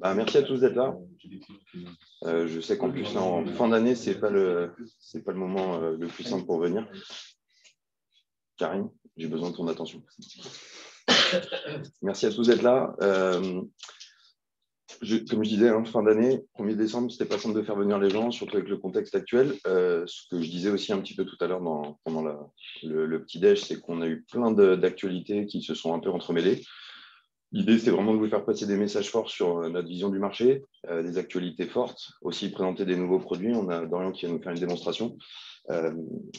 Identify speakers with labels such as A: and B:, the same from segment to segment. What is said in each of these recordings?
A: Merci à tous d'être là. Je sais qu'en plus, là, en fin d'année, ce n'est pas le moment le plus simple pour venir. Karim, j'ai besoin de ton attention. Merci à tous d'être là. Comme je disais, fin d'année, 1er décembre, ce n'était pas simple de faire venir les gens, surtout avec le contexte actuel. Ce que je disais aussi un petit peu tout à l'heure pendant le petit-déj, c'est qu'on a eu plein d'actualités qui se sont un peu entremêlées. L'idée, c'est vraiment de vous faire passer des messages forts sur notre vision du marché, des actualités fortes, aussi présenter des nouveaux produits. On a Dorian qui va nous faire une démonstration.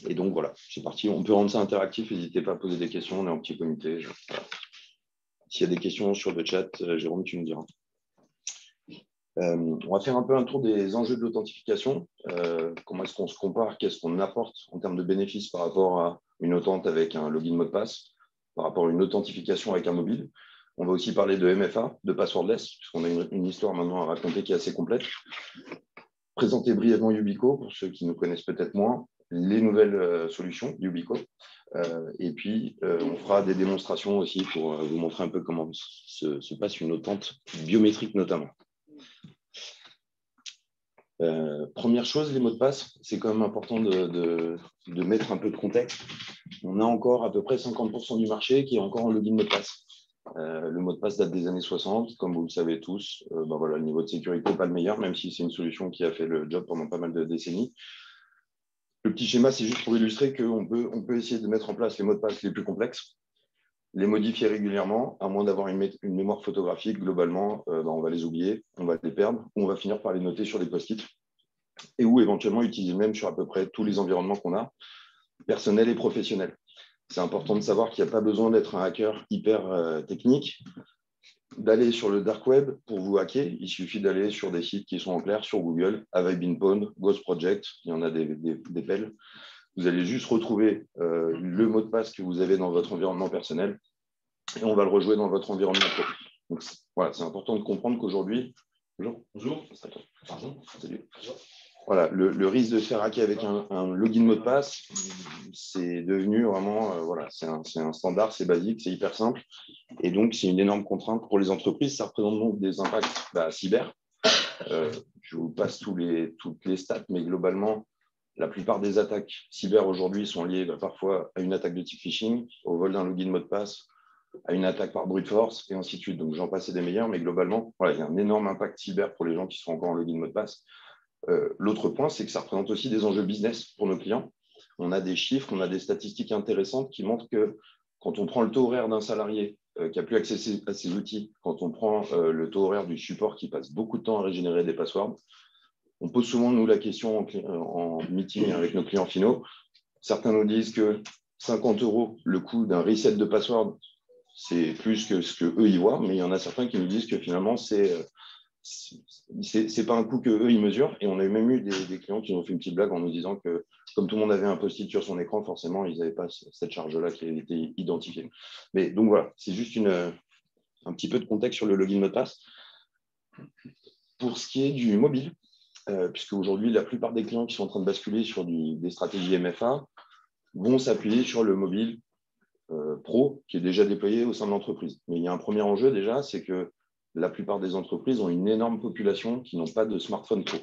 A: Et donc, voilà, c'est parti. On peut rendre ça interactif. N'hésitez pas à poser des questions. On est en petit comité. Voilà. S'il y a des questions sur le chat, Jérôme, tu nous diras. On va faire un peu un tour des enjeux de l'authentification. Comment est-ce qu'on se compare? Qu'est-ce qu'on apporte en termes de bénéfices par rapport à une authent avec un login mot de passe, par rapport à une authentification avec un mobile. On va aussi parler de MFA, de passwordless, puisqu'on a une histoire maintenant à raconter qui est assez complète. Présenter brièvement Yubico, pour ceux qui nous connaissent peut-être moins, les nouvelles solutions Yubico. Et puis, on fera des démonstrations aussi pour vous montrer un peu comment se passe une authent biométrique notamment. Première chose, les mots de passe, c'est quand même important de mettre un peu de contexte. On a encore à peu près 50% du marché qui est encore en login mot de passe. Le mot de passe date des années 60, comme vous le savez tous. Voilà, le niveau de sécurité n'est pas le meilleur, même si c'est une solution qui a fait le job pendant pas mal de décennies. Le petit schéma, c'est juste pour illustrer qu'on peut essayer de mettre en place les mots de passe les plus complexes, les modifier régulièrement, à moins d'avoir une mémoire photographique. Globalement, on va les oublier, on va les perdre, ou on va finir par les noter sur des post-it, et ou éventuellement utiliser même sur à peu près tous les environnements qu'on a, personnels et professionnels. C'est important de savoir qu'il n'y a pas besoin d'être un hacker hyper technique, d'aller sur le dark web pour vous hacker. Il suffit d'aller sur des sites qui sont en clair, sur Google, Have I Been Pwned, Ghost Project, il y en a des pelles. Vous allez juste retrouver le mot de passe que vous avez dans votre environnement personnel et on va le rejouer dans votre environnement pro. Donc, voilà, c'est important de comprendre qu'aujourd'hui… Bonjour. Bonjour. Pardon. Salut. Bonjour. Voilà, le risque de se faire hacker avec un login mot de passe, c'est devenu vraiment, voilà, c'est un standard, c'est basique, c'est hyper simple. Et donc, c'est une énorme contrainte pour les entreprises. Ça représente donc des impacts cyber. Je vous passe toutes les stats, mais globalement, la plupart des attaques cyber aujourd'hui sont liées parfois à une attaque de type phishing, au vol d'un login mot de passe, à une attaque par brute force, et ainsi de suite. Donc, j'en passe des meilleurs, mais globalement, voilà, il y a un énorme impact cyber pour les gens qui sont encore en login mot de passe. L'autre point, c'est que ça représente aussi des enjeux business pour nos clients. On a des chiffres, on a des statistiques intéressantes qui montrent que quand on prend le taux horaire d'un salarié qui n'a plus accès à ses outils, quand on prend le taux horaire du support qui passe beaucoup de temps à régénérer des passwords, on pose souvent, nous, la question en meeting avec nos clients finaux. Certains nous disent que 50 € le coût d'un reset de password, c'est plus que ce qu'eux y voient, mais il y en a certains qui nous disent que finalement, c'est pas un coût qu'eux ils mesurent. Et on a même eu des clients qui nous ont fait une petite blague en nous disant que comme tout le monde avait un post-it sur son écran, forcément ils n'avaient pas cette charge-là qui avait été identifiée. Mais donc voilà, c'est juste un petit peu de contexte sur le login mot de passe. Pour ce qui est du mobile, puisque aujourd'hui la plupart des clients qui sont en train de basculer sur des stratégies MFA vont s'appuyer sur le mobile pro qui est déjà déployé au sein de l'entreprise. Mais il y a un premier enjeu déjà, c'est que la plupart des entreprises ont une énorme population qui n'ont pas de smartphone pro.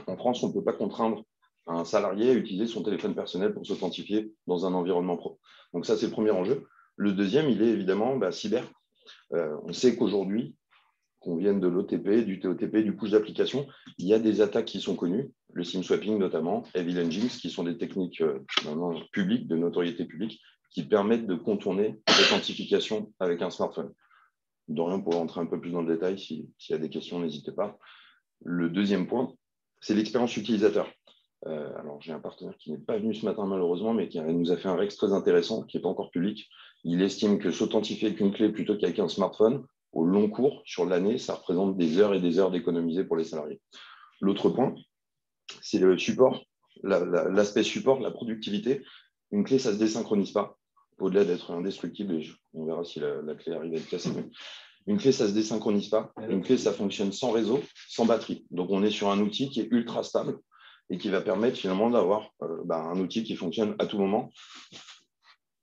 A: En France, on ne peut pas contraindre un salarié à utiliser son téléphone personnel pour s'authentifier dans un environnement pro. Donc ça, c'est le premier enjeu. Le deuxième, il est évidemment cyber. On sait qu'aujourd'hui, qu'on vienne de l'OTP, du TOTP, du push d'application, il y a des attaques qui sont connues, le SIM swapping notamment, Evil Engines, qui sont des techniques publiques, de notoriété publique, qui permettent de contourner l'authentification avec un smartphone. Dorian pour rentrer un peu plus dans le détail, s'il y a des questions, n'hésitez pas. Le deuxième point, c'est l'expérience utilisateur. Alors, j'ai un partenaire qui n'est pas venu ce matin malheureusement, mais qui nous a fait un Rex très intéressant, qui n'est pas encore public. Il estime que s'authentifier avec une clé plutôt qu'avec un smartphone, au long cours, sur l'année, ça représente des heures et des heures d'économiser pour les salariés. L'autre point, c'est le support, l'aspect support, la productivité. Une clé, ça ne se désynchronise pas. Au-delà d'être indestructible, et on verra si la clé arrive à être cassée. Une clé, ça ne se désynchronise pas. Une clé, ça fonctionne sans réseau, sans batterie. Donc, on est sur un outil qui est ultra stable et qui va permettre finalement d'avoir un outil qui fonctionne à tout moment.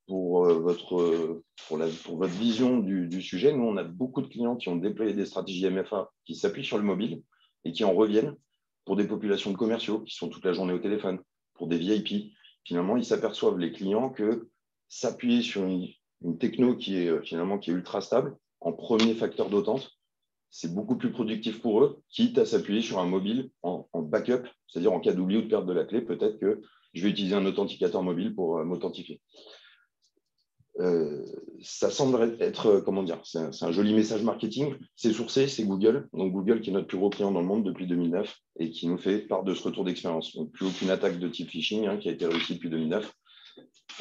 A: pour votre vision du sujet, nous, on a beaucoup de clients qui ont déployé des stratégies MFA qui s'appuient sur le mobile et qui en reviennent pour des populations de commerciaux qui sont toute la journée au téléphone, pour des VIP. Finalement, ils s'aperçoivent, les clients, que s'appuyer sur une techno qui est ultra stable, en premier facteur d'autante, c'est beaucoup plus productif pour eux, quitte à s'appuyer sur un mobile en backup, c'est-à-dire en cas d'oubli ou de perte de la clé, peut-être que je vais utiliser un authenticateur mobile pour m'authentifier. Ça semble être, comment dire, c'est un joli message marketing. C'est sourcé, c'est Google. Donc Google qui est notre plus gros client dans le monde depuis 2009 et qui nous fait part de ce retour d'expérience. Donc plus aucune attaque de type phishing qui a été réussie depuis 2009.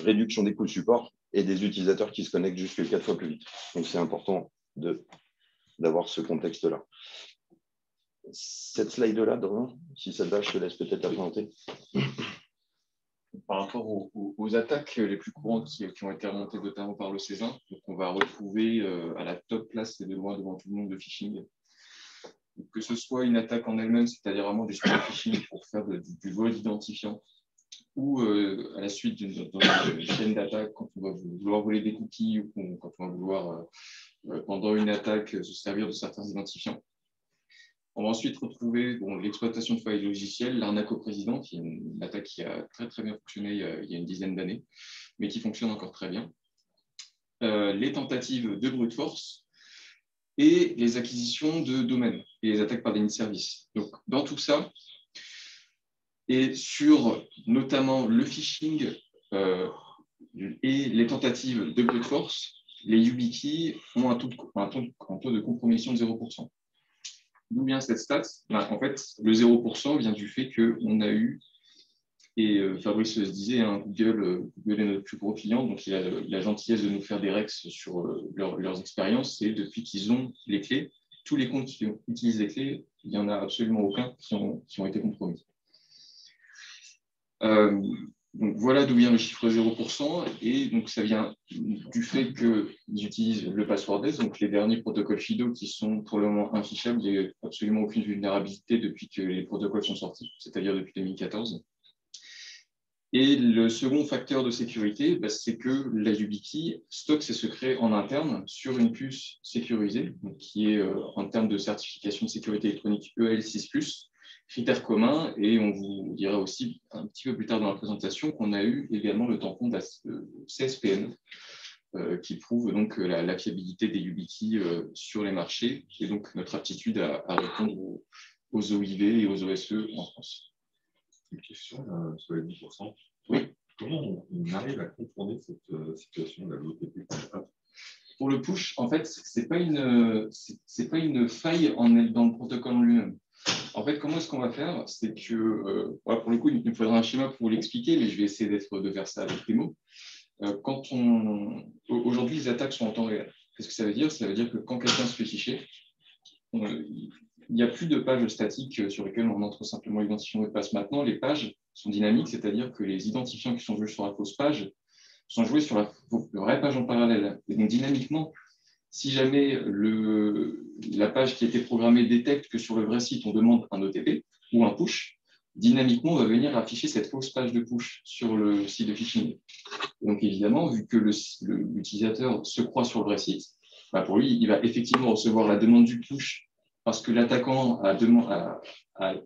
A: Réduction des coûts de support et des utilisateurs qui se connectent jusqu'à 4 fois plus vite. Donc c'est important d'avoir ce contexte-là. Cette slide-là, si ça te va, je te laisse peut-être la présenter.
B: Par rapport aux attaques les plus courantes qui ont été remontées notamment par le C20, donc on va retrouver à la top place et de loin devant tout le monde de phishing. Donc, que ce soit une attaque en elle-même, c'est-à-dire vraiment du spear phishing pour faire du vol d'identifiant, ou à la suite d'une chaîne d'attaque, quand on va vouloir voler des cookies ou quand on va vouloir, pendant une attaque, se servir de certains identifiants. On va ensuite retrouver l'exploitation de failles logicielles, l'arnaque au président, qui est une attaque qui a très très bien fonctionné il y a une dizaine d'années, mais qui fonctionne encore très bien. Les tentatives de brute force et les acquisitions de domaines et les attaques par déni de service. Donc, dans tout ça, et sur notamment le phishing et les tentatives de brute force, les YubiKey ont un taux de compromission de 0%. D'où vient cette stat? En fait, le 0% vient du fait qu'on a eu, et Fabrice se disait, Google est notre plus gros client, donc il a la gentillesse de nous faire des recs sur leurs expériences, et depuis qu'ils ont les clés, tous les comptes qui utilisent les clés, il n'y en a absolument aucun qui ont été compromis. Donc voilà d'où vient le chiffre 0%, et donc ça vient du fait qu'ils utilisent le passwordless, donc les derniers protocoles FIDO qui sont pour le moment infichables. Il n'y a absolument aucune vulnérabilité depuis que les protocoles sont sortis, c'est-à-dire depuis 2014. Et le second facteur de sécurité, c'est que la YubiKey stocke ses secrets en interne sur une puce sécurisée, donc qui est en termes de certification de sécurité électronique EL6+, critères communs, et on vous dira aussi un petit peu plus tard dans la présentation qu'on a eu également le tampon de la CSPN qui prouve donc la fiabilité des YubiKey sur les marchés et donc notre aptitude à répondre aux OIV et aux OSE en France.
C: Une question sur les 10%.
B: Oui.
C: Comment on arrive à contourner cette situation de la l'OTP?
B: Pour le push, en fait, c'est pas une faille dans le protocole en lui-même. En fait, comment est-ce qu'on va faire? C'est que, pour le coup, il me faudra un schéma pour vous l'expliquer, mais je vais essayer de faire ça avec des mots. Aujourd'hui, les attaques sont en temps réel. Qu'est-ce que ça veut dire? Ça veut dire que quand quelqu'un se fait ficher, il n'y a plus de pages statiques sur lesquelles on entre simplement l'identifiant mot de passe. Maintenant, les pages sont dynamiques, c'est-à-dire que les identifiants qui sont joués sur la fausse page sont joués sur la vraie page en parallèle. Et donc, dynamiquement, si jamais la page qui a été programmée détecte que sur le vrai site, on demande un OTP ou un push, dynamiquement, on va venir afficher cette fausse page de push sur le site de phishing. Donc, évidemment, vu que l'utilisateur se croit sur le vrai site, pour lui, il va effectivement recevoir la demande du push parce que l'attaquant a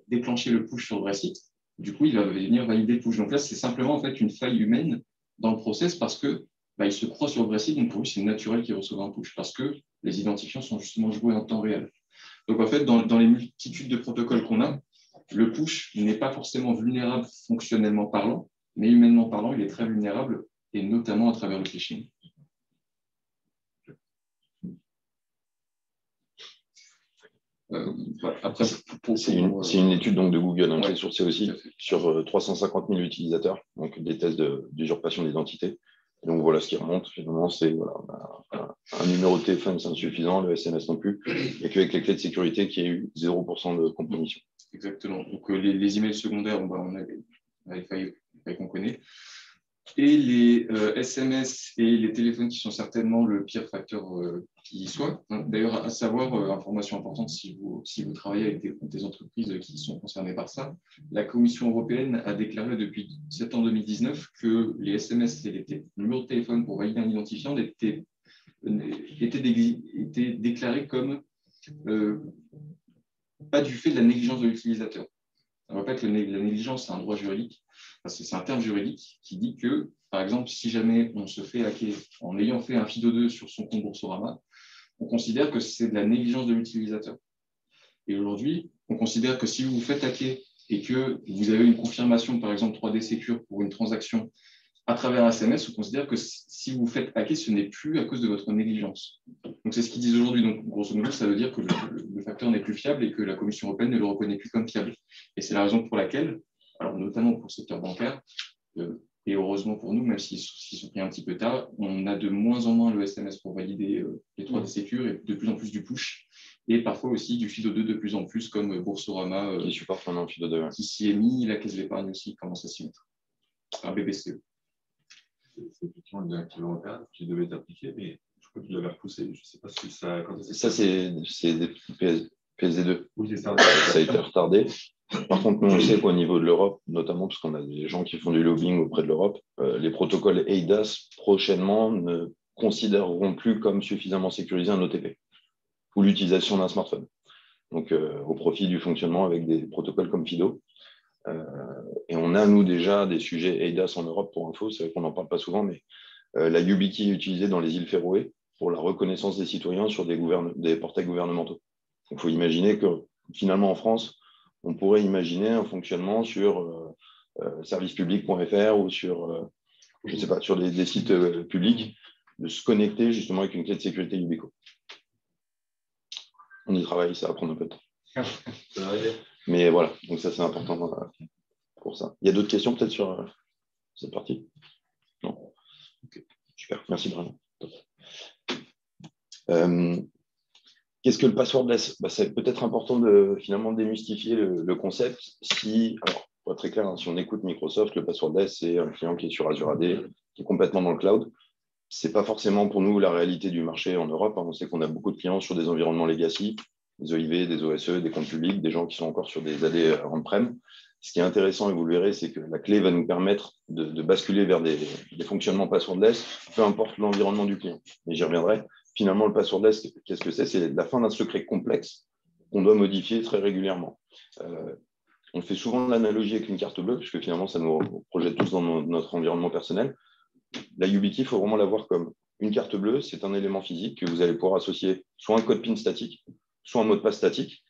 B: déclenché le push sur le vrai site. Du coup, il va venir valider le push. Donc là, c'est simplement en fait une faille humaine dans le process parce que il se croit sur le vrai site, donc pour lui, c'est naturel qu'il reçoive un push parce que les identifiants sont justement joués en temps réel. Donc en fait, dans les multitudes de protocoles qu'on a, le push n'est pas forcément vulnérable fonctionnellement parlant, mais humainement parlant, il est très vulnérable, et notamment à travers le phishing.
A: Après, c'est une étude donc, de Google qui est sourcée aussi sur 350 000 utilisateurs, donc des tests d'usurpation d'identité. Donc voilà ce qui remonte, finalement, c'est un numéro de téléphone, c'est insuffisant, le SMS non plus, et qu'avec les clés de sécurité, qu'il y ait eu 0% de compromission.
B: Exactement. Donc les emails secondaires, on a les failles qu'on connaît. Et les SMS et les téléphones qui sont certainement le pire facteur qui soit. D'ailleurs, à savoir, information importante si vous travaillez avec des entreprises qui sont concernées par ça, la Commission européenne a déclaré depuis septembre 2019 que les SMS et les numéros de téléphone pour valider un identifiant étaient déclarés comme pas du fait de la négligence de l'utilisateur. En fait, la négligence, c'est un droit juridique, c'est un terme juridique qui dit que, par exemple, si jamais on se fait hacker en ayant fait un FIDO2 sur son compte Boursorama, on considère que c'est de la négligence de l'utilisateur. Et aujourd'hui, on considère que si vous vous faites hacker et que vous avez une confirmation, par exemple 3D Secure pour une transaction à travers un SMS, on considère que si vous vous faites hacker, ce n'est plus à cause de votre négligence. Donc, c'est ce qu'ils disent aujourd'hui. Donc, grosso modo, ça veut dire que le facteur n'est plus fiable et que la Commission européenne ne le reconnaît plus comme fiable. Et c'est la raison pour laquelle, alors notamment pour le secteur bancaire, et heureusement pour nous, même s'ils sont pris un petit peu tard, on a de moins en moins le SMS pour valider les 3D Secure et de plus en plus du push. Et parfois aussi du FIDO2 de plus en plus, comme Boursorama,
A: qui supporte maintenant FIDO2.
B: qui s'y est mis, la Caisse d'épargne aussi commence à s'y mettre. Un BPCE.
C: C'est effectivement une directive européenne qui devait être appliquée, mais je crois qu'il l'avait repoussé. Je ne sais pas si ça.
A: Ça, c'est des PSD2.
C: Oui, c'est ça.
A: Ça a été retardé. Par contre, nous, on sait qu'au niveau de l'Europe, notamment parce qu'on a des gens qui font du lobbying auprès de l'Europe, les protocoles eIDAS prochainement ne considéreront plus comme suffisamment sécurisé un OTP ou l'utilisation d'un smartphone. Donc, au profit du fonctionnement avec des protocoles comme FIDO. Et on a, nous, déjà des sujets eIDAS en Europe, pour info, c'est vrai qu'on n'en parle pas souvent, mais la YubiKey est utilisée dans les îles Féroé pour la reconnaissance des citoyens sur des portails gouvernementaux. Donc, il faut imaginer que, finalement, en France, on pourrait imaginer un fonctionnement sur servicepublic.fr ou sur, je sais pas, sur des sites publics, de se connecter justement avec une clé de sécurité Yubico. On y travaille, ça va prendre un peu de temps.
C: Ça va arriver.
A: Mais voilà, donc ça c'est important pour ça. Il y a d'autres questions peut-être sur cette partie? Non. Okay. Super, merci Brian. Qu'est-ce que le passwordless? C'est peut-être important de finalement démystifier le concept. Alors, pour être très clair, si on écoute Microsoft, le passwordless, c'est un client qui est sur Azure AD, qui est complètement dans le cloud. Ce n'est pas forcément pour nous la réalité du marché en Europe. On sait qu'on a beaucoup de clients sur des environnements legacy, des OIV, des OSE, des comptes publics, des gens qui sont encore sur des AD on-prem. Ce qui est intéressant, et vous le verrez, c'est que la clé va nous permettre de basculer vers des fonctionnements passwordless, peu importe l'environnement du client. Et j'y reviendrai. Finalement, le passwordless, qu'est-ce que c'est? C'est la fin d'un secret complexe qu'on doit modifier très régulièrement. On fait souvent l'analogie avec une carte bleue, puisque finalement, ça nous projette tous dans notre environnement personnel. La YubiKey, il faut vraiment la voir comme une carte bleue. C'est un élément physique que vous allez pouvoir associer soit un code PIN statique, soit un mot de passe statique.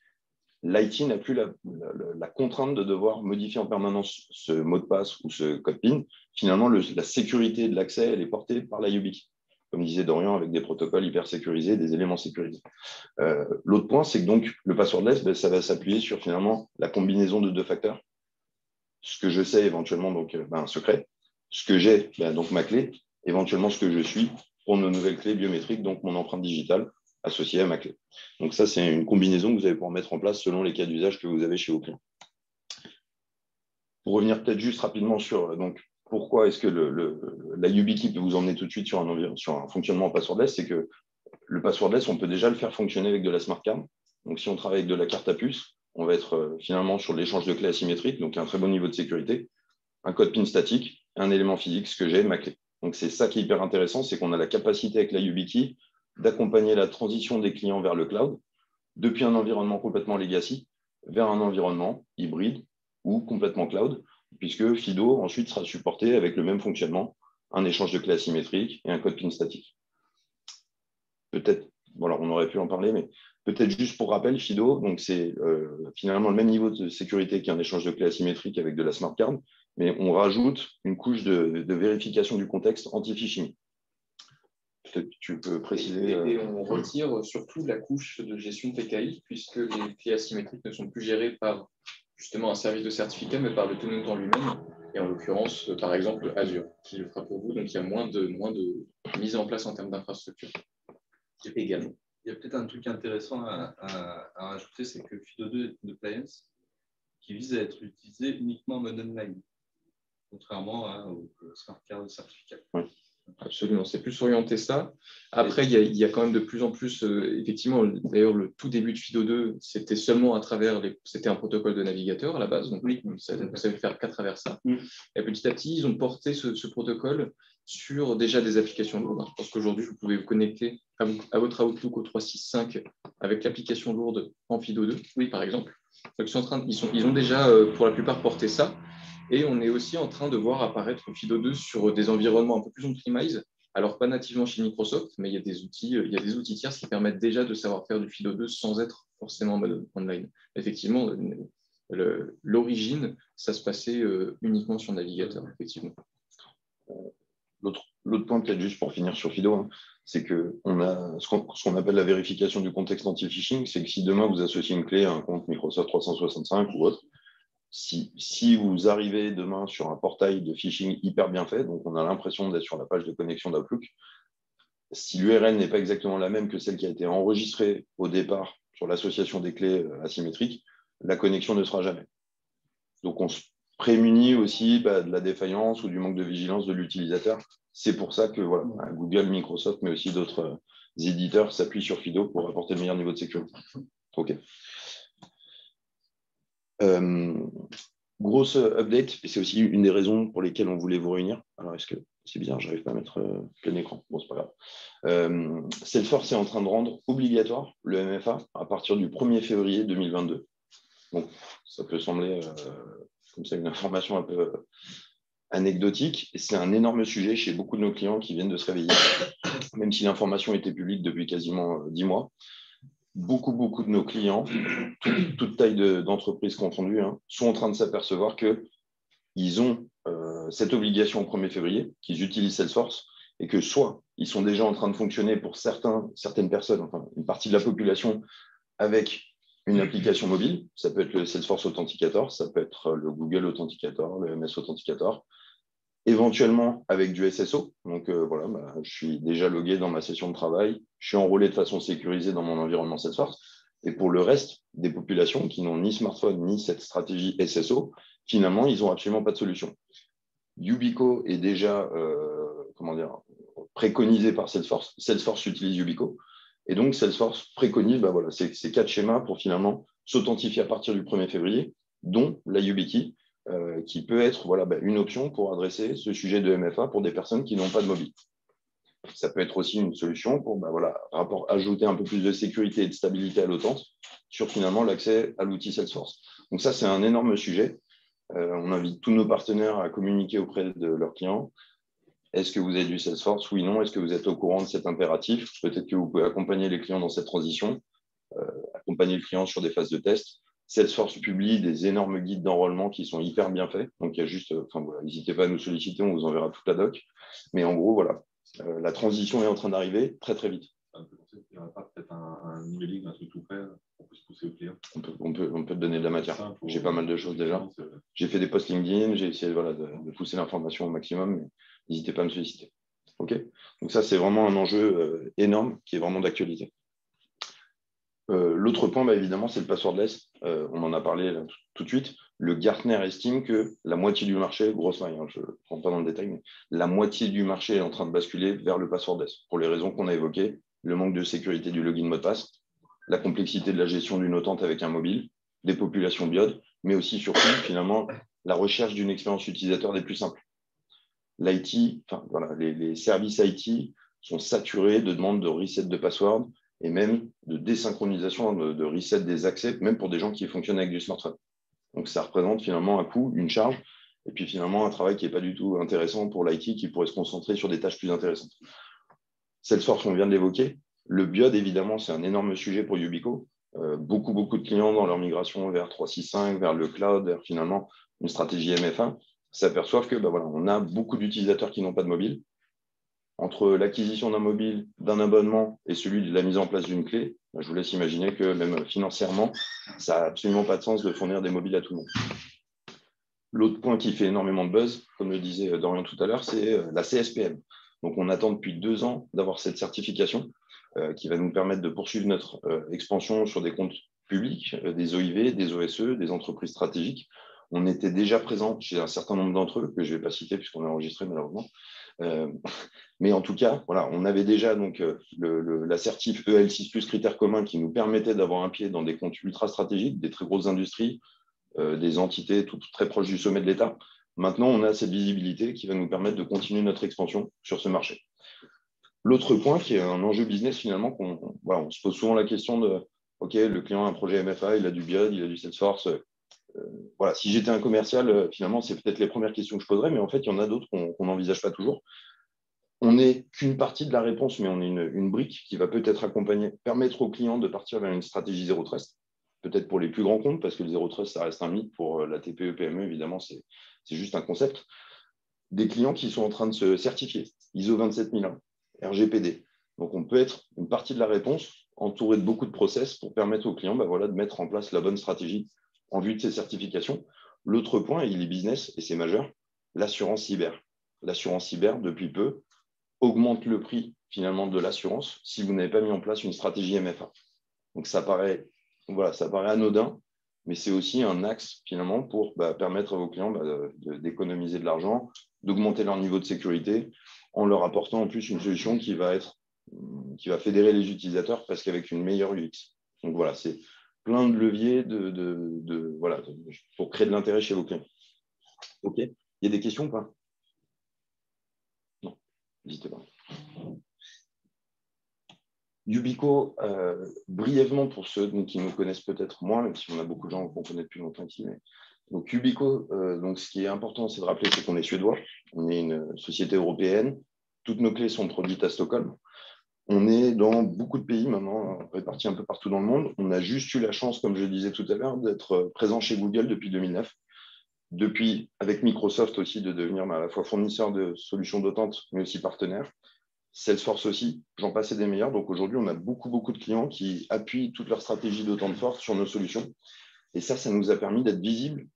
A: L'IT n'a plus la contrainte de devoir modifier en permanence ce mot de passe ou ce code PIN. Finalement, la sécurité de l'accès, elle est portée par la YubiKey. Comme disait Dorian, avec des protocoles hyper sécurisés, des éléments sécurisés. L'autre point, c'est que donc le passwordless, ça va s'appuyer sur finalement la combinaison de deux facteurs. Ce que je sais éventuellement, donc un secret. Ce que j'ai, donc ma clé. Éventuellement, ce que je suis pour nos nouvelles clés biométriques, donc mon empreinte digitale associée à ma clé. Donc ça, c'est une combinaison que vous allez pouvoir mettre en place selon les cas d'usage que vous avez chez vos clients. Pour revenir peut-être juste rapidement sur donc, pourquoi est-ce que la YubiKey peut vous emmener tout de suite sur un fonctionnement passwordless, c'est que le passwordless, on peut déjà le faire fonctionner avec de la smart card. Donc, si on travaille avec de la carte à puce, on va être finalement sur l'échange de clés asymétriques, donc un très bon niveau de sécurité, un code PIN statique, un élément physique, ce que j'ai, ma clé. Donc, c'est ça qui est hyper intéressant, c'est qu'on a la capacité avec la YubiKey d'accompagner la transition des clients vers le cloud, depuis un environnement complètement legacy vers un environnement hybride ou complètement cloud, puisque FIDO ensuite sera supporté avec le même fonctionnement, un échange de clés asymétriques et un code PIN statique. Peut-être, voilà, on aurait pu en parler, mais peut-être juste pour rappel, FIDO, donc c'est finalement le même niveau de sécurité qu'un échange de clés asymétriques avec de la smart card, mais on rajoute une couche de vérification du contexte anti-phishing. Peut-être que tu peux préciser.
B: Et on retire surtout la couche de gestion PKI, puisque les clés asymétriques ne sont plus gérées par justement un service de certificat, mais par le tenant en lui-même, et en l'occurrence, par exemple, Azure, qui le fera pour vous. Donc, il y a moins de mise en place en termes d'infrastructure. Également.
D: Il y a peut-être un truc intéressant à rajouter, c'est que FIDO2 est une appliance qui vise à être utilisée uniquement en mode online. contrairement au smart card certificat.
A: Oui.
B: Absolument, c'est plus orienté ça. Après, il y a quand même de plus en plus, effectivement, d'ailleurs, le tout début de FIDO2, c'était seulement à travers, c'était un protocole de navigateur à la base, donc oui, ça ne savait faire qu'à travers ça. Et petit à petit, ils ont porté ce protocole sur déjà des applications lourdes. Je pense qu'aujourd'hui, vous pouvez vous connecter à votre Outlook au 365 avec l'application lourde en FIDO2, oui, par exemple. Donc, ils ont déjà, pour la plupart, porté ça. Et on est aussi en train de voir apparaître FIDO2 sur des environnements un peu plus on-premise. Alors, pas nativement chez Microsoft, mais il y a des outils tierces qui permettent déjà de savoir faire du FIDO2 sans être forcément en mode online. Effectivement, l'origine, ça se passait uniquement sur navigateur, effectivement.
A: L'autre point, peut-être juste pour finir sur FIDO, hein, c'est qu'on a ce qu'on appelle la vérification du contexte anti-phishing, c'est que si demain vous associez une clé à un compte Microsoft 365 ou autre, si vous arrivez demain sur un portail de phishing hyper bien fait, donc on a l'impression d'être sur la page de connexion d'Outlook, si l'URL n'est pas exactement la même que celle qui a été enregistrée au départ sur l'association des clés asymétriques, la connexion ne sera jamais. Donc on se prémunit aussi de la défaillance ou du manque de vigilance de l'utilisateur. C'est pour ça que voilà, Google, Microsoft, mais aussi d'autres éditeurs s'appuient sur FIDO pour apporter le meilleur niveau de sécurité. OK. Grosse update, et c'est aussi une des raisons pour lesquelles on voulait vous réunir. Alors, est-ce que c'est bizarre, j'arrive pas à mettre plein écran. Bon, c'est pas grave. Salesforce est en train de rendre obligatoire le MFA à partir du 1er février 2022. Donc, ça peut sembler comme ça une information un peu anecdotique. C'est un énorme sujet chez beaucoup de nos clients qui viennent de se réveiller, même si l'information était publique depuis quasiment 10 mois. Beaucoup de nos clients, toute taille d'entreprise confondue, hein, sont en train de s'apercevoir qu'ils ont cette obligation au 1er février, qu'ils utilisent Salesforce, et que soit ils sont déjà en train de fonctionner pour certaines personnes, enfin une partie de la population, avec une application mobile. Ça peut être le Salesforce Authenticator, ça peut être le Google Authenticator, le MS Authenticator, éventuellement avec du SSO. Donc voilà, je suis déjà logué dans ma session de travail, je suis enrôlé de façon sécurisée dans mon environnement Salesforce. Et pour le reste des populations qui n'ont ni smartphone ni cette stratégie SSO, finalement, ils n'ont absolument pas de solution. Yubico est déjà préconisé par Salesforce. Salesforce utilise Yubico. Et donc, Salesforce préconise ces 4 schémas pour finalement s'authentifier à partir du 1er février, dont la YubiKey, qui peut être une option pour adresser ce sujet de MFA pour des personnes qui n'ont pas de mobile. Ça peut être aussi une solution pour ajouter un peu plus de sécurité et de stabilité à l'authentique sur finalement l'accès à l'outil Salesforce. Donc ça, c'est un énorme sujet. On invite tous nos partenaires à communiquer auprès de leurs clients. Est-ce que vous avez du Salesforce? Oui, non. Est-ce que vous êtes au courant de cet impératif? Peut-être que vous pouvez accompagner les clients dans cette transition, accompagner le client sur des phases de test. Salesforce publie des énormes guides d'enrôlement qui sont hyper bien faits. Donc, il y a juste, n'hésitez pas à nous solliciter, on vous enverra toute la doc. Mais en gros, la transition est en train d'arriver très, très vite.
C: Il n'y aurait pas peut-être un emailing, un truc tout fait pour se pousser au client?
A: On peut te donner de la matière. J'ai pas mal de choses déjà. J'ai fait des posts LinkedIn, j'ai essayé de pousser l'information au maximum, mais n'hésitez pas à me solliciter. OK? Donc ça, c'est vraiment un enjeu énorme qui est vraiment d'actualité. L'autre point, évidemment, c'est le passwordless. On en a parlé là, tout de suite. Le Gartner estime que la moitié du marché, grosse maille, je ne rentre pas dans le détail, mais la moitié du marché est en train de basculer vers le passwordless, pour les raisons qu'on a évoquées, le manque de sécurité du login mot de passe, la complexité de la gestion d'une authentique avec un mobile, des populations BIOD, mais aussi surtout, finalement, la recherche d'une expérience utilisateur des plus simples. L'IT, les services IT sont saturés de demandes de reset de password et même de désynchronisation, de reset des accès, même pour des gens qui fonctionnent avec du smartphone. Donc, ça représente finalement un coût, une charge, et puis finalement un travail qui n'est pas du tout intéressant pour l'IT, qui pourrait se concentrer sur des tâches plus intéressantes. Salesforce, on vient de l'évoquer. Le BIOD, évidemment, c'est un énorme sujet pour Yubico. Beaucoup de clients dans leur migration vers 365, vers le cloud, vers finalement une stratégie MFA, s'aperçoivent que on a beaucoup d'utilisateurs qui n'ont pas de mobile. Entre l'acquisition d'un mobile, d'un abonnement et celui de la mise en place d'une clé, je vous laisse imaginer que même financièrement, ça n'a absolument pas de sens de fournir des mobiles à tout le monde. L'autre point qui fait énormément de buzz, comme le disait Dorian tout à l'heure, c'est la CSPM. Donc, on attend depuis 2 ans d'avoir cette certification qui va nous permettre de poursuivre notre expansion sur des comptes publics, des OIV, des OSE, des entreprises stratégiques. On était déjà présent chez un certain nombre d'entre eux, que je ne vais pas citer puisqu'on a enregistré malheureusement. Mais en tout cas, voilà, on avait déjà donc, l'assertif EL6+, critères communs qui nous permettait d'avoir un pied dans des comptes ultra stratégiques, des très grosses industries, des entités très proches du sommet de l'État. Maintenant, on a cette visibilité qui va nous permettre de continuer notre expansion sur ce marché. L'autre point qui est un enjeu business finalement, on se pose souvent la question de OK, le client a un projet MFA, il a du BIOD, il a du Salesforce. Voilà, si j'étais un commercial, finalement, c'est peut-être les premières questions que je poserais, mais en fait, il y en a d'autres qu'on n'envisage pas toujours. On n'est qu'une partie de la réponse, mais on est une brique qui va peut-être accompagner, permettre aux clients de partir vers une stratégie zéro trust, peut-être pour les plus grands comptes, parce que le zéro trust, ça reste un mythe. Pour la TPE, PME, évidemment, c'est juste un concept. Des clients qui sont en train de se certifier, ISO 27001, RGPD. Donc, on peut être une partie de la réponse, entourée de beaucoup de process pour permettre aux clients de mettre en place la bonne stratégie en vue de ces certifications. L'autre point, il est business, et c'est majeur, l'assurance cyber. L'assurance cyber, depuis peu, augmente le prix finalement de l'assurance si vous n'avez pas mis en place une stratégie MFA. Donc ça paraît anodin, mais c'est aussi un axe finalement pour permettre à vos clients d'économiser de l'argent, d'augmenter leur niveau de sécurité en leur apportant en plus une solution qui va fédérer les utilisateurs parce qu'avec une meilleure UX. Donc voilà, c'est plein de leviers pour créer de l'intérêt chez vos clients. OK. Il y a des questions ou pas? Non, n'hésitez pas. Yubico, brièvement pour ceux qui nous connaissent peut-être moins, même si on a beaucoup de gens qu'on connaît depuis longtemps ici. Donc Yubico, ce qui est important, c'est de rappeler qu'on est suédois. On est une société européenne. Toutes nos clés sont produites à Stockholm. On est dans beaucoup de pays maintenant, répartis un peu partout dans le monde. On a juste eu la chance, comme je le disais tout à l'heure, d'être présent chez Google depuis 2009. Depuis, avec Microsoft aussi, de devenir à la fois fournisseur de solutions d'autante, mais aussi partenaire. Salesforce aussi, j'en passais des meilleurs. Donc aujourd'hui, on a beaucoup de clients qui appuient toute leur stratégie d'autant de force sur nos solutions. Et ça nous a permis d'être visibles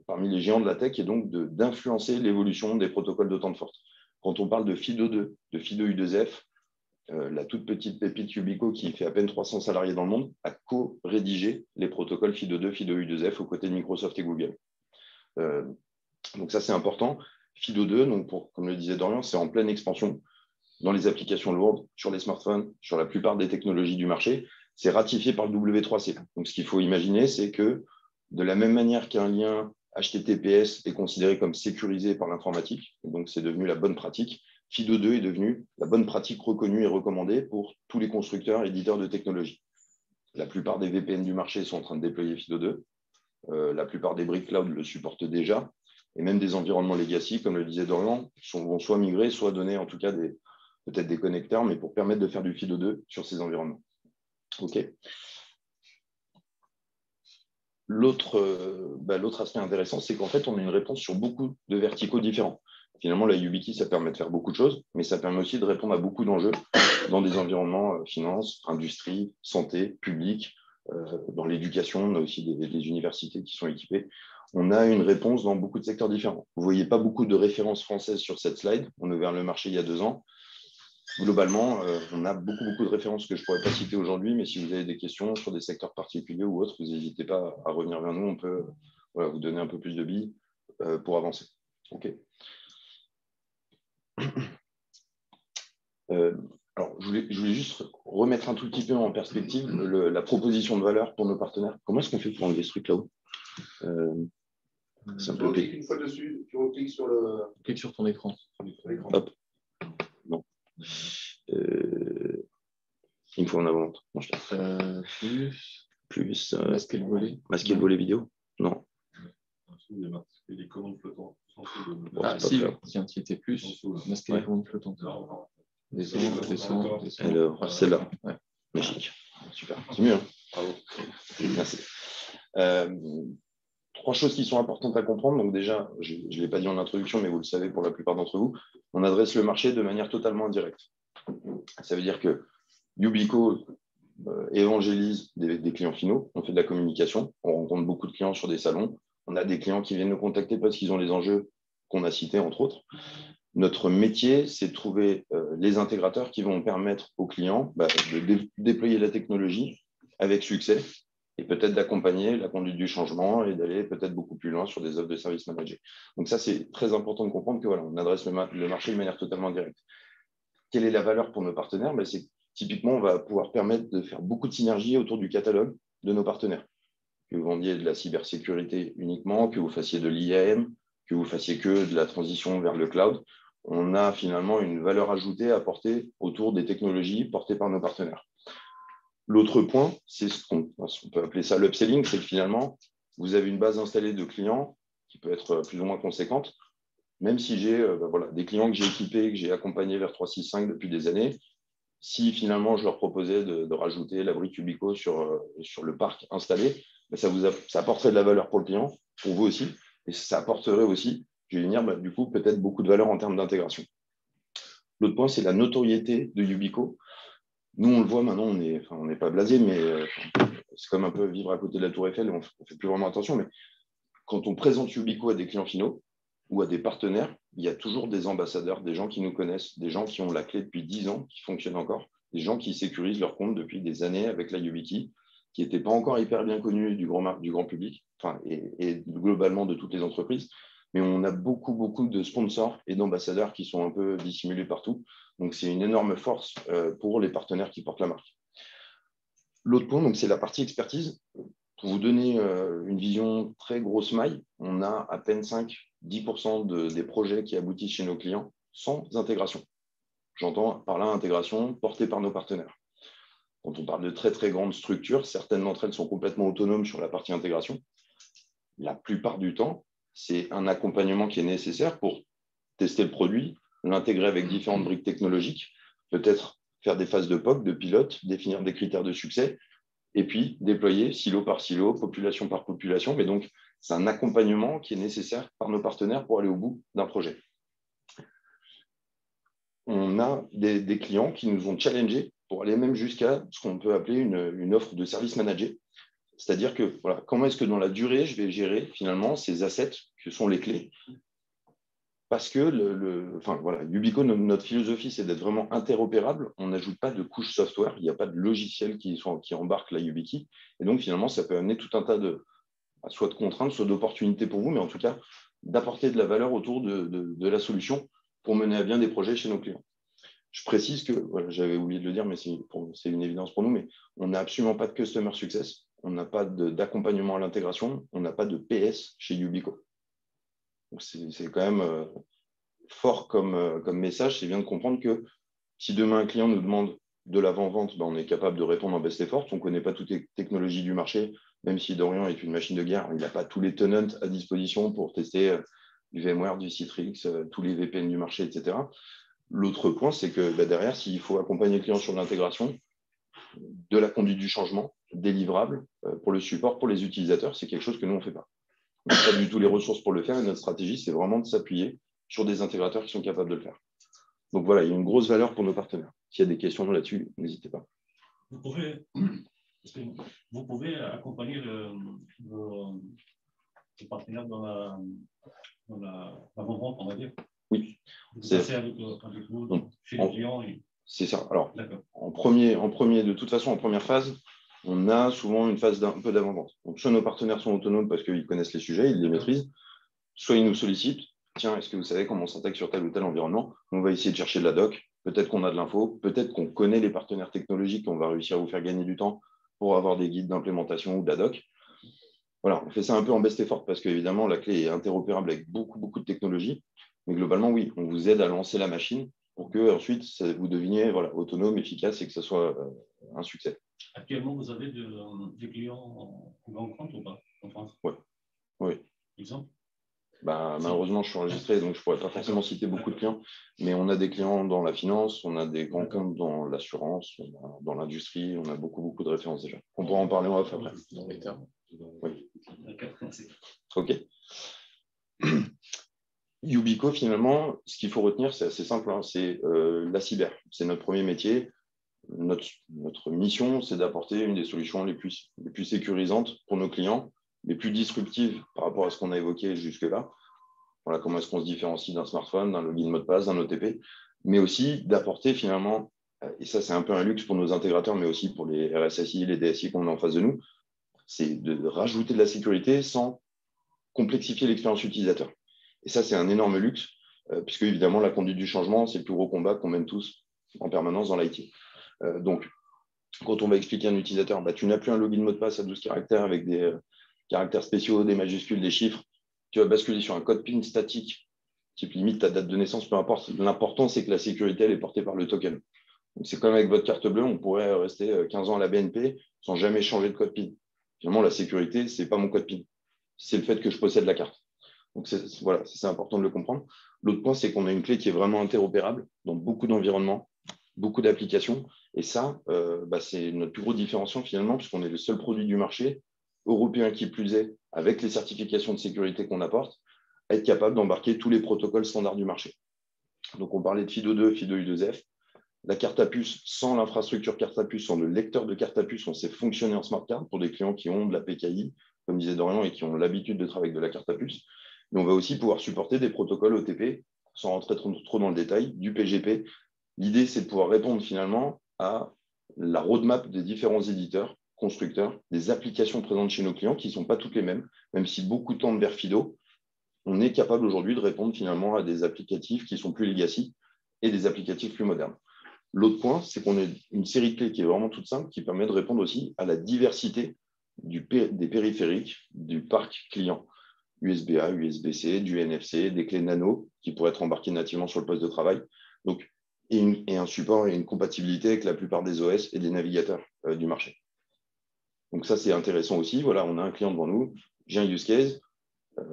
A: parmi les géants de la tech et donc d'influencer l'évolution des protocoles d'autant de force. Quand on parle de FIDO2, de FIDO-U2F, la toute petite pépite Yubico qui fait à peine 300 salariés dans le monde a co-rédigé les protocoles FIDO2, FIDO-U2F aux côtés de Microsoft et Google. Donc ça, c'est important. FIDO2, donc comme le disait Dorian, c'est en pleine expansion dans les applications lourdes, sur les smartphones, sur la plupart des technologies du marché. C'est ratifié par le W3C. Donc, ce qu'il faut imaginer, c'est que de la même manière qu'un lien HTTPS est considéré comme sécurisé par l'informatique, donc c'est devenu la bonne pratique, FIDO2 est devenu la bonne pratique reconnue et recommandée pour tous les constructeurs et éditeurs de technologies. La plupart des VPN du marché sont en train de déployer FIDO2. La plupart des briques cloud le supportent déjà. Et même des environnements legacy, comme le disait Dorian, vont soit migrer, soit donner en tout cas peut-être des connecteurs, mais pour permettre de faire du FIDO2 sur ces environnements. OK. L'autre aspect intéressant, c'est qu'en fait, on a une réponse sur beaucoup de verticaux différents. Finalement, la YubiKey, ça permet de faire beaucoup de choses, mais ça permet aussi de répondre à beaucoup d'enjeux dans des environnements finance, industrie, santé, public, dans l'éducation. On a aussi des universités qui sont équipées. On a une réponse dans beaucoup de secteurs différents. Vous ne voyez pas beaucoup de références françaises sur cette slide. On a ouvert le marché il y a 2 ans. Globalement, on a beaucoup de références que je ne pourrais pas citer aujourd'hui, mais si vous avez des questions sur des secteurs particuliers ou autres, vous n'hésitez pas à revenir vers nous. On peut vous donner un peu plus de billes pour avancer. OK. Alors, je voulais juste remettre un tout petit peu en perspective la proposition de valeur pour nos partenaires. Comment est-ce qu'on fait pour enlever ce truc là-haut
E: C'est un peu clique une fois dessus, tu recliques sur le.
D: Clique sur ton écran.
A: Hop. Non. Il me faut en avant. Non, plus.
D: Masquer le volet.
A: Masquer le volet vidéo. Non.
C: Il y a des commandes flottantes.
D: Ah, si, tiens, tu étais plus. Masquer les commandes flottantes. Descends.
A: Alors, celle-là.
D: Ouais.
A: Magique. Super. C'est mieux. Hein. Bravo. Merci. 3 choses qui sont importantes à comprendre. Donc déjà, je ne l'ai pas dit en introduction, mais vous le savez pour la plupart d'entre vous, on adresse le marché de manière totalement indirecte. Ça veut dire que Yubico évangélise des clients finaux. On fait de la communication. On rencontre beaucoup de clients sur des salons. On a des clients qui viennent nous contacter parce qu'ils ont les enjeux qu'on a cités, entre autres. Notre métier, c'est de trouver les intégrateurs qui vont permettre aux clients de déployer la technologie avec succès et peut-être d'accompagner la conduite du changement et d'aller peut-être beaucoup plus loin sur des offres de services managés. Donc ça, c'est très important de comprendre que voilà, on adresse le marché de manière totalement directe. Quelle est la valeur pour nos partenaires? C'est typiquement, on va pouvoir permettre de faire beaucoup de synergies autour du catalogue de nos partenaires. Que vous vendiez de la cybersécurité uniquement, que vous fassiez de l'IAM, que vous fassiez que de la transition vers le cloud, on a finalement une valeur ajoutée à apporter autour des technologies portées par nos partenaires. L'autre point, c'est ce qu'on peut appeler ça l'upselling, c'est que finalement, vous avez une base installée de clients qui peut être plus ou moins conséquente. Même si j'ai des clients que j'ai équipés, que j'ai accompagnés vers 365 depuis des années, si finalement je leur proposais de rajouter la brique Yubico sur le parc installé, ça apporterait de la valeur pour le client, pour vous aussi, et ça apporterait aussi, je vais venir, du coup, peut-être beaucoup de valeur en termes d'intégration. L'autre point, c'est la notoriété de Yubico. Nous, on le voit maintenant, on n'est pas blasé, mais c'est comme un peu vivre à côté de la Tour Eiffel, on ne fait plus vraiment attention, mais quand on présente Yubico à des clients finaux ou à des partenaires, il y a toujours des ambassadeurs, des gens qui nous connaissent, des gens qui ont la clé depuis 10 ans, qui fonctionnent encore, des gens qui sécurisent leur compte depuis des années avec la YubiKey, qui n'étaient pas encore hyper bien connus du grand public, et globalement de toutes les entreprises. Mais on a beaucoup de sponsors et d'ambassadeurs qui sont un peu dissimulés partout. Donc, c'est une énorme force pour les partenaires qui portent la marque. L'autre point, c'est la partie expertise. Pour vous donner une vision très grosse maille, on a à peine 5-10% des projets qui aboutissent chez nos clients sans intégration. J'entends par là intégration portée par nos partenaires. Quand on parle de très grandes structures, certaines d'entre elles sont complètement autonomes sur la partie intégration. La plupart du temps, c'est un accompagnement qui est nécessaire pour tester le produit, l'intégrer avec différentes briques technologiques, peut-être faire des phases de POC, de pilote, définir des critères de succès, et puis déployer silo par silo, population par population. Mais donc, c'est un accompagnement qui est nécessaire par nos partenaires pour aller au bout d'un projet. On a des clients qui nous ont challengés pour aller même jusqu'à ce qu'on peut appeler une offre de service managé. C'est-à-dire que comment est-ce que dans la durée, je vais gérer finalement ces assets que sont les clés? Parce que Yubico, notre philosophie, c'est d'être vraiment interopérable. On n'ajoute pas de couche software. Il n'y a pas de logiciel qui embarque la YubiKey. Et donc, finalement, ça peut amener tout un tas soit de contraintes, soit d'opportunités pour vous, mais en tout cas, d'apporter de la valeur autour de la solution pour mener à bien des projets chez nos clients. Je précise que, j'avais oublié de le dire, mais c'est une évidence pour nous, mais on n'a absolument pas de Customer Success. On n'a pas d'accompagnement à l'intégration. On n'a pas de PS chez Yubico. C'est quand même fort comme message, c'est bien de comprendre que si demain un client nous demande de l'avant-vente, on est capable de répondre en best effort. On ne connaît pas toutes les technologies du marché, même si Dorian est une machine de guerre, il n'a pas tous les tenants à disposition pour tester du VMware, du Citrix, tous les VPN du marché, etc. L'autre point, c'est que derrière, s'il faut accompagner le client sur l'intégration, de la conduite du changement, des livrables pour le support, pour les utilisateurs, c'est quelque chose que nous, on ne fait pas. On n'a pas du tout les ressources pour le faire et notre stratégie, c'est vraiment de s'appuyer sur des intégrateurs qui sont capables de le faire. Donc voilà, il y a une grosse valeur pour nos partenaires. S'il y a des questions là-dessus, n'hésitez pas.
F: Vous pouvez accompagner vos partenaires dans l'avant-vente, on va dire.
A: Oui.
F: Vous passez avec vous donc, chez les clients.
A: C'est ça. Alors, en premier, de toute façon, en première phase, on a souvent une phase d'un peu d'avant-vente. Donc, soit nos partenaires sont autonomes parce qu'ils connaissent les sujets, ils les maîtrisent, soit ils nous sollicitent. Tiens, est-ce que vous savez comment on s'attaque sur tel ou tel environnement? On va essayer de chercher de la doc. Peut-être qu'on a de l'info. Peut-être qu'on connaît les partenaires technologiques et on va réussir à vous faire gagner du temps pour avoir des guides d'implémentation ou de la doc. Voilà, on fait ça un peu en best effort parce qu'évidemment, la clé est interopérable avec beaucoup de technologies. Mais globalement, oui, on vous aide à lancer la machine pour que ensuite vous deveniez autonome, efficace et que ce soit un succès.
F: Actuellement, vous avez des clients en grand compte ou pas en France?
A: Oui.
F: Exemple?
A: Malheureusement, je suis enregistré, donc je ne pourrais pas forcément citer beaucoup de clients, mais on a des clients dans la finance, on a des grands comptes dans l'assurance, dans l'industrie, on a beaucoup de références déjà. On pourra en parler en off après.
D: Dans les termes.
A: Oui. OK. Yubico, finalement, ce qu'il faut retenir, c'est assez simple, c'est la cyber. C'est notre premier métier. Notre mission, c'est d'apporter une des solutions les plus sécurisantes pour nos clients, les plus disruptives par rapport à ce qu'on a évoqué jusque-là. Voilà, comment est-ce qu'on se différencie d'un smartphone, d'un login mot de passe, d'un OTP, mais aussi d'apporter finalement, et ça c'est un peu un luxe pour nos intégrateurs, mais aussi pour les RSSI, les DSI qu'on a en face de nous, c'est de rajouter de la sécurité sans complexifier l'expérience utilisateur. Et ça, c'est un énorme luxe, puisque évidemment, la conduite du changement, c'est le plus gros combat qu'on mène tous en permanence dans l'IT. Donc, quand on va expliquer à un utilisateur, tu n'as plus un login mot de passe à 12 caractères avec des caractères spéciaux, des majuscules, des chiffres, tu vas basculer sur un code PIN statique, type limite ta date de naissance, peu importe. L'important, c'est que la sécurité, elle est portée par le token. C'est comme avec votre carte bleue, on pourrait rester 15 ans à la BNP sans jamais changer de code PIN. Finalement, la sécurité, ce n'est pas mon code PIN. C'est le fait que je possède la carte. Donc, voilà, c'est important de le comprendre. L'autre point, c'est qu'on a une clé qui est vraiment interopérable dans beaucoup d'environnements, beaucoup d'applications. Et ça, c'est notre plus gros différenciant finalement, puisqu'on est le seul produit du marché européen qui plus est, avec les certifications de sécurité qu'on apporte, à être capable d'embarquer tous les protocoles standards du marché. Donc, on parlait de FIDO2, FIDO-U2F. La carte à puce, sans l'infrastructure carte à puce, sans le lecteur de carte à puce, on sait fonctionner en smart card pour des clients qui ont de la PKI, comme disait Dorian, et qui ont l'habitude de travailler avec de la carte à puce. Mais on va aussi pouvoir supporter des protocoles OTP, sans rentrer trop dans le détail, du PGP. L'idée, c'est de pouvoir répondre finalement à la roadmap des différents éditeurs, constructeurs, des applications présentes chez nos clients qui ne sont pas toutes les mêmes, même si beaucoup tendent vers FIDO. On est capable aujourd'hui de répondre finalement à des applicatifs qui sont plus legacy et des applicatifs plus modernes. L'autre point, c'est qu'on a une série de clés qui est vraiment toute simple, qui permet de répondre aussi à la diversité des périphériques du parc client. USB-A, USB-C, du NFC, des clés nano qui pourraient être embarquées nativement sur le poste de travail. Donc, et un support et une compatibilité avec la plupart des OS et des navigateurs du marché. Donc ça, c'est intéressant aussi. Voilà, on a un client devant nous, j'ai un use case,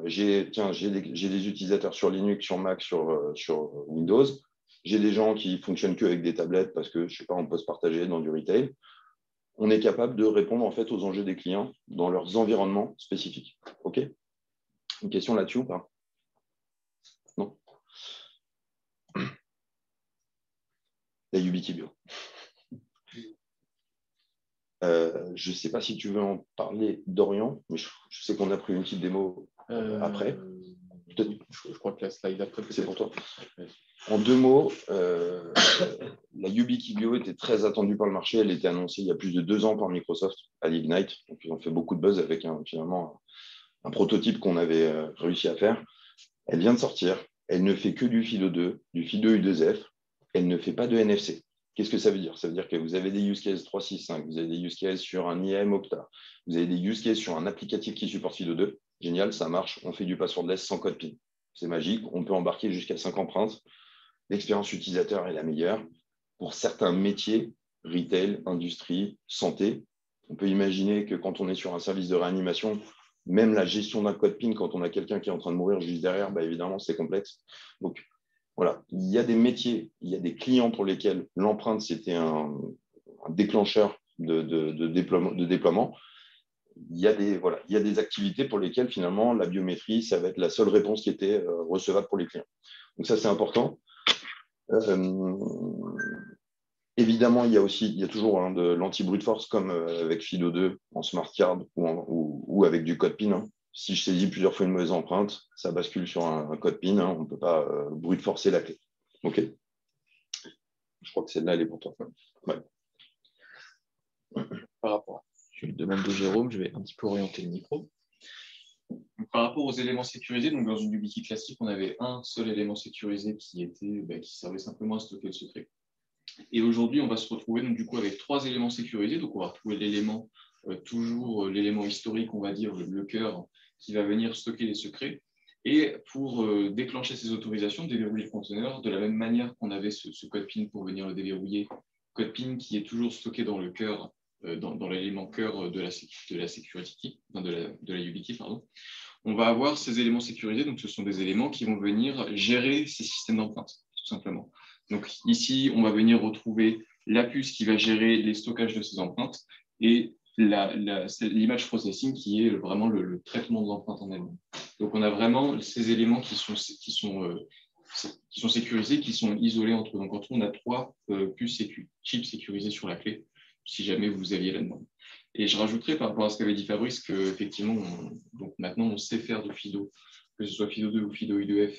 A: j'ai des utilisateurs sur Linux, sur Mac, sur Windows. J'ai des gens qui fonctionnent qu'avec des tablettes parce que, je ne sais pas, on peut se partager dans du retail. On est capable de répondre en fait aux enjeux des clients dans leurs environnements spécifiques. OK ? Une question là-dessus ou pas ? Non ? La YubiKey Bio. Je ne sais pas si tu veux en parler, Dorian, mais je sais qu'on a pris une petite démo après.
D: Je crois que la slide après,
A: c'est pour toi. En 2 mots, la YubiKey Bio était très attendue par le marché. Elle était annoncée il y a plus de 2 ans par Microsoft à l'Ignite. Donc, ils ont fait beaucoup de buzz avec finalement un prototype qu'on avait réussi à faire. Elle vient de sortir. Elle ne fait que du FIDO2, du FIDO-U2F. Elle ne fait pas de NFC. Qu'est-ce que ça veut dire ? Ça veut dire que vous avez des use cases 365, vous avez des use cases sur un IAM Okta, vous avez des use cases sur un applicatif qui supporte FIDO2. Génial, ça marche. On fait du passwordless sans code PIN. C'est magique. On peut embarquer jusqu'à 5 empreintes. L'expérience utilisateur est la meilleure. Pour certains métiers, retail, industrie, santé, on peut imaginer que quand on est sur un service de réanimation, même la gestion d'un code PIN, quand on a quelqu'un qui est en train de mourir juste derrière, évidemment, c'est complexe. Donc, voilà, il y a des métiers, il y a des clients pour lesquels l'empreinte, c'était un déclencheur de déploiement. Il y a des activités pour lesquelles, finalement, la biométrie, ça va être la seule réponse qui était recevable pour les clients. Donc, ça, c'est important. Évidemment, il y a toujours de l'anti-brute force, comme avec FIDO2 en smart card ou avec du code PIN. Si je saisis plusieurs fois une mauvaise empreinte, ça bascule sur un code PIN. On ne peut pas brute forcer la clé. OK ? Je crois que celle-là, elle est pour toi. Ouais.
D: Par rapport à la demande de Jérôme, je vais un petit peu orienter le micro.
B: Par rapport aux éléments sécurisés, donc dans une YubiKey classique, on avait un seul élément sécurisé qui servait simplement à stocker le secret. Et aujourd'hui, on va se retrouver donc, du coup, avec 3 éléments sécurisés. Donc, on va retrouver l'élément, toujours l'élément historique, on va dire, le cœur, qui va venir stocker les secrets. Et pour déclencher ces autorisations, déverrouiller le conteneur, de la même manière qu'on avait ce code PIN pour venir le déverrouiller, code PIN qui est toujours stocké dans le cœur, dans l'élément cœur de la security, de la YubiKey, pardon. On va avoir ces éléments sécurisés, donc ce sont des éléments qui vont venir gérer ces systèmes d'empreintes, tout simplement. Donc ici, on va venir retrouver la puce qui va gérer les stockages de ces empreintes et l'image processing qui est vraiment le traitement de l'empreinte en elle-même. Donc on a vraiment ces éléments qui sont sécurisés, qui sont isolés entre eux. Donc en tout, on a 3 puces chips sécurisés sur la clé, si jamais vous aviez la demande. Et je rajouterais par rapport à ce qu'avait dit Fabrice qu'effectivement, donc maintenant on sait faire de FIDO, que ce soit FIDO2 ou FIDO-U2F,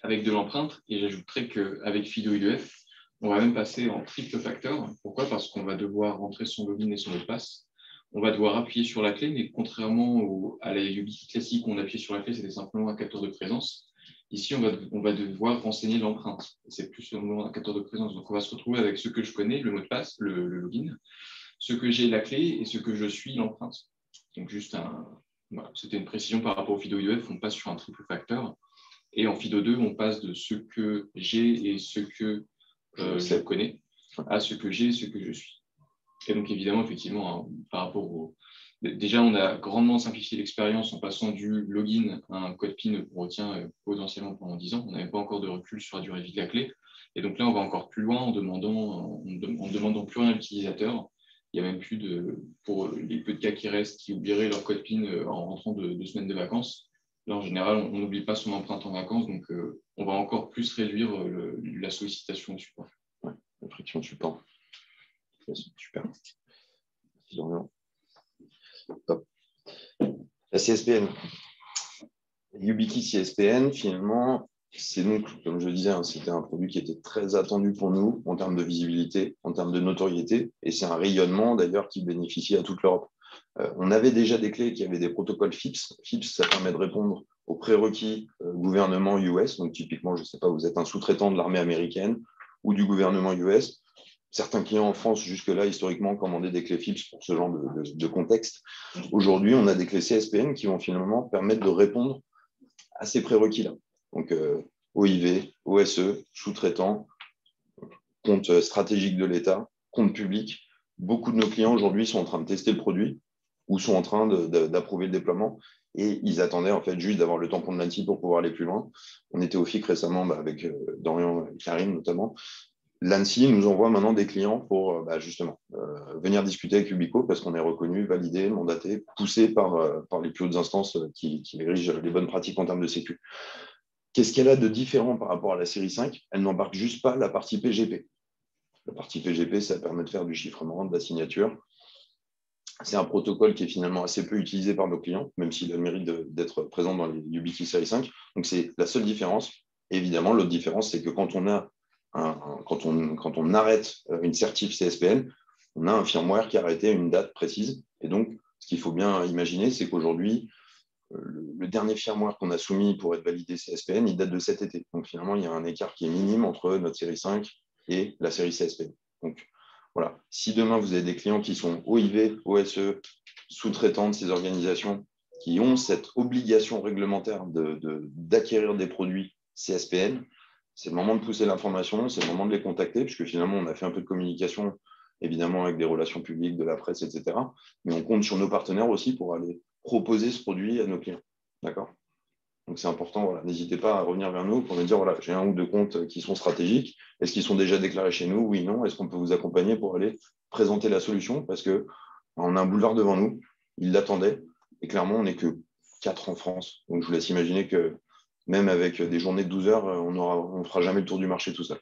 B: avec de l'empreinte, et j'ajouterais qu'avec FIDO-U2F, on va même passer en triple facteur. Pourquoi ? Parce qu'on va devoir rentrer son login et son mot de passe. on va devoir appuyer sur la clé, mais contrairement à la YubiKey classique où on appuyait sur la clé, c'était simplement un capteur de présence. Ici, on va devoir renseigner l'empreinte. C'est plus un capteur de présence. Donc, on va se retrouver avec ce que je connais, le mot de passe, le login, ce que j'ai, la clé, et ce que je suis, l'empreinte. Donc, juste voilà, c'était une précision par rapport au FIDO-UEF. On passe sur un triple facteur. Et en FIDO2, on passe de ce que j'ai et ce que je connais à ce que j'ai et ce que je suis. Et donc, évidemment, effectivement, par rapport au... Déjà, on a grandement simplifié l'expérience en passant du login à un code PIN qu'on retient potentiellement pendant 10 ans. On n'avait pas encore de recul sur la durée de vie de la clé. Et donc là, on va encore plus loin en demandant plus rien à l'utilisateur. Il n'y a même plus pour les peu de cas qui restent, qui oublieraient leur code PIN en rentrant de 2 semaines de vacances. Là, en général, on n'oublie pas son empreinte en vacances. Donc, on va encore plus réduire la sollicitation au support.
A: Ouais, la friction de support. Super. Top. La CSPN. YubiKey CSPN, finalement, c'est donc, comme je le disais, c'était un produit qui était très attendu pour nous en termes de visibilité, en termes de notoriété, et c'est un rayonnement d'ailleurs qui bénéficie à toute l'Europe. On avait déjà des clés qui avaient des protocoles FIPS. FIPS, ça permet de répondre aux prérequis gouvernement US. Donc, typiquement, je ne sais pas, vous êtes un sous-traitant de l'armée américaine ou du gouvernement US. Certains clients en France, jusque-là, historiquement, commandaient des clés FIPS pour ce genre de contexte. Aujourd'hui, on a des clés CSPN qui vont finalement permettre de répondre à ces prérequis-là. Donc, OIV, OSE, sous-traitant, compte stratégique de l'État, compte public. Beaucoup de nos clients aujourd'hui sont en train de tester le produit ou sont en train d'approuver le déploiement. Et ils attendaient en fait juste d'avoir le tampon de l'ANSSI pour pouvoir aller plus loin. On était au FIC récemment avec Dorian et Karim notamment. L'ANSSI nous envoie maintenant des clients pour justement venir discuter avec Ubico parce qu'on est reconnu, validé, mandaté, poussé par les plus hautes instances qui dirigent les bonnes pratiques en termes de sécu. Qu'est-ce qu'elle a de différent par rapport à la série 5 ? Elle n'embarque juste pas la partie PGP. La partie PGP, ça permet de faire du chiffrement, de la signature. C'est un protocole qui est finalement assez peu utilisé par nos clients, même s'il a le mérite d'être présent dans les YubiKey série 5. Donc, c'est la seule différence. Évidemment, l'autre différence, c'est que quand on arrête une certif CSPN, on a un firmware qui a arrêté à une date précise. Et donc, ce qu'il faut bien imaginer, c'est qu'aujourd'hui, le dernier firmware qu'on a soumis pour être validé CSPN, il date de cet été. Donc, finalement, il y a un écart qui est minime entre notre série 5 et la série CSPN. Donc, voilà. Si demain, vous avez des clients qui sont OIV, OSE, sous-traitants de ces organisations, qui ont cette obligation réglementaire d'acquérir des produits CSPN, c'est le moment de pousser l'information, c'est le moment de les contacter, puisque finalement, on a fait un peu de communication, évidemment, avec des relations publiques, de la presse, etc. Mais on compte sur nos partenaires aussi pour aller proposer ce produit à nos clients. D'accord ? Donc, c'est important. Voilà. N'hésitez pas à revenir vers nous pour nous dire, voilà, j'ai un ou deux comptes qui sont stratégiques. Est-ce qu'ils sont déjà déclarés chez nous ? Oui, non. Est-ce qu'on peut vous accompagner pour aller présenter la solution ? Parce qu'on a un boulevard devant nous. Ils l'attendaient. Et clairement, on n'est que 4 en France. Donc, je vous laisse imaginer que même avec des journées de 12 heures, on ne fera jamais le tour du marché tout seul.